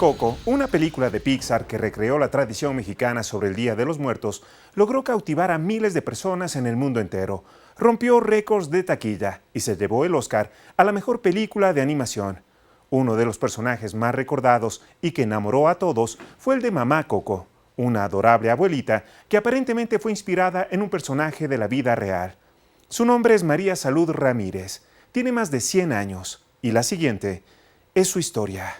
Coco, una película de Pixar que recreó la tradición mexicana sobre el Día de los Muertos, logró cautivar a miles de personas en el mundo entero, rompió récords de taquilla y se llevó el Oscar a la mejor película de animación. Uno de los personajes más recordados y que enamoró a todos fue el de Mamá Coco, una adorable abuelita que aparentemente fue inspirada en un personaje de la vida real. Su nombre es María Salud Ramírez, tiene más de 100 años y la siguiente es su historia.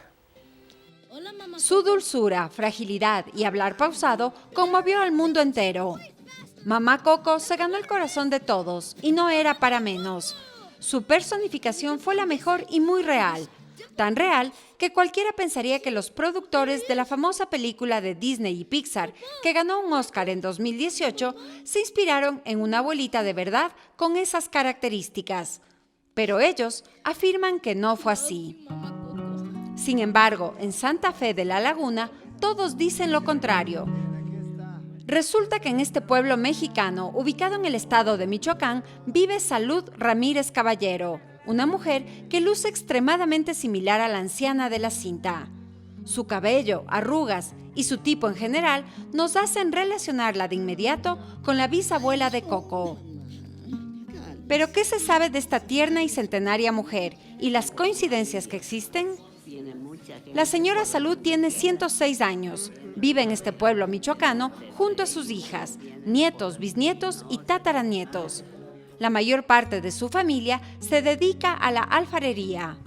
Su dulzura, fragilidad y hablar pausado conmovió al mundo entero. Mamá Coco se ganó el corazón de todos y no era para menos. Su personificación fue la mejor y muy real. Tan real que cualquiera pensaría que los productores de la famosa película de Disney y Pixar, que ganó un Oscar en 2018, se inspiraron en una abuelita de verdad con esas características. Pero ellos afirman que no fue así. Sin embargo, en Santa Fe de la Laguna, todos dicen lo contrario. Resulta que en este pueblo mexicano, ubicado en el estado de Michoacán, vive Salud Ramírez Caballero, una mujer que luce extremadamente similar a la anciana de la cinta. Su cabello, arrugas y su tipo en general nos hacen relacionarla de inmediato con la bisabuela de Coco. ¿Pero qué se sabe de esta tierna y centenaria mujer y las coincidencias que existen? La señora Salud tiene 106 años, vive en este pueblo michoacano junto a sus hijas, nietos, bisnietos y tataranietos. La mayor parte de su familia se dedica a la alfarería.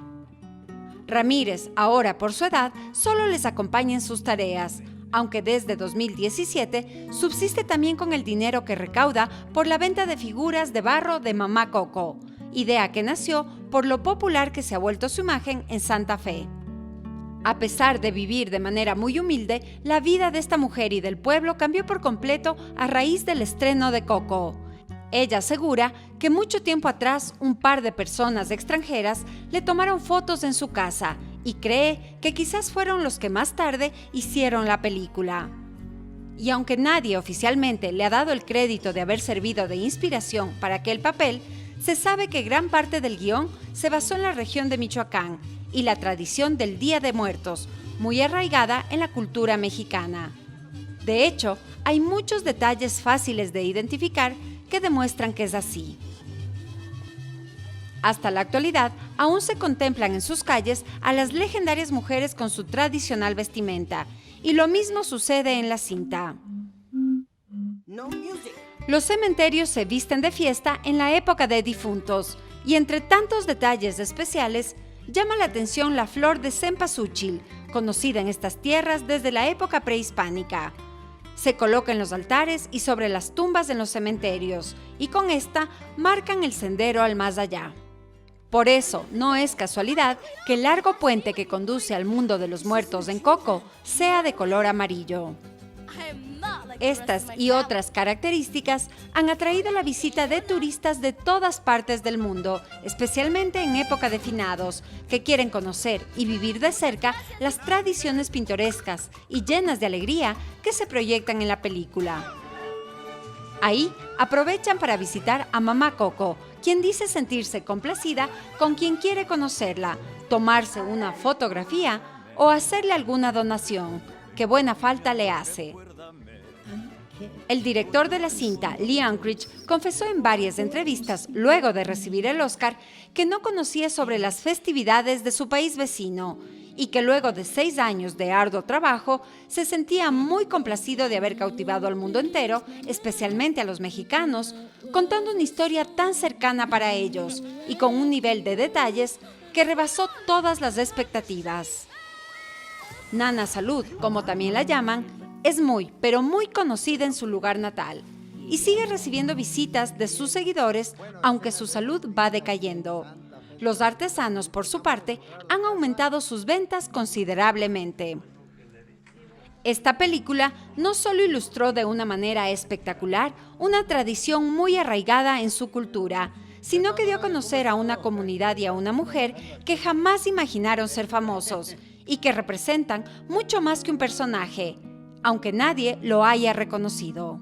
Ramírez, ahora por su edad, solo les acompaña en sus tareas, aunque desde 2017 subsiste también con el dinero que recauda por la venta de figuras de barro de Mamá Coco, idea que nació por lo popular que se ha vuelto su imagen en Santa Fe. A pesar de vivir de manera muy humilde, la vida de esta mujer y del pueblo cambió por completo a raíz del estreno de Coco. Ella asegura que mucho tiempo atrás un par de personas extranjeras le tomaron fotos en su casa y cree que quizás fueron los que más tarde hicieron la película. Y aunque nadie oficialmente le ha dado el crédito de haber servido de inspiración para aquel papel, se sabe que gran parte del guión se basó en la región de Michoacán y la tradición del Día de Muertos, muy arraigada en la cultura mexicana. De hecho, hay muchos detalles fáciles de identificar que demuestran que es así. Hasta la actualidad, aún se contemplan en sus calles a las legendarias mujeres con su tradicional vestimenta, y lo mismo sucede en la cinta. Los cementerios se visten de fiesta en la época de difuntos, y entre tantos detalles especiales, llama la atención la flor de cempasúchil, conocida en estas tierras desde la época prehispánica. Se coloca en los altares y sobre las tumbas en los cementerios, y con esta marcan el sendero al más allá. Por eso, no es casualidad que el largo puente que conduce al mundo de los muertos en Coco sea de color amarillo. Estas y otras características han atraído la visita de turistas de todas partes del mundo, especialmente en época de finados, que quieren conocer y vivir de cerca las tradiciones pintorescas y llenas de alegría que se proyectan en la película. Ahí aprovechan para visitar a Mamá Coco, quien dice sentirse complacida con quien quiere conocerla, tomarse una fotografía o hacerle alguna donación, que buena falta le hace. El director de la cinta, Lee Unkrich, confesó en varias entrevistas, luego de recibir el Oscar, que no conocía sobre las festividades de su país vecino y que luego de 6 años de arduo trabajo, se sentía muy complacido de haber cautivado al mundo entero, especialmente a los mexicanos, contando una historia tan cercana para ellos y con un nivel de detalles que rebasó todas las expectativas. Nana Salud, como también la llaman, es muy, pero muy conocida en su lugar natal y sigue recibiendo visitas de sus seguidores, aunque su salud va decayendo. Los artesanos, por su parte, han aumentado sus ventas considerablemente. Esta película no solo ilustró de una manera espectacular una tradición muy arraigada en su cultura, sino que dio a conocer a una comunidad y a una mujer que jamás imaginaron ser famosos y que representan mucho más que un personaje, aunque nadie lo haya reconocido.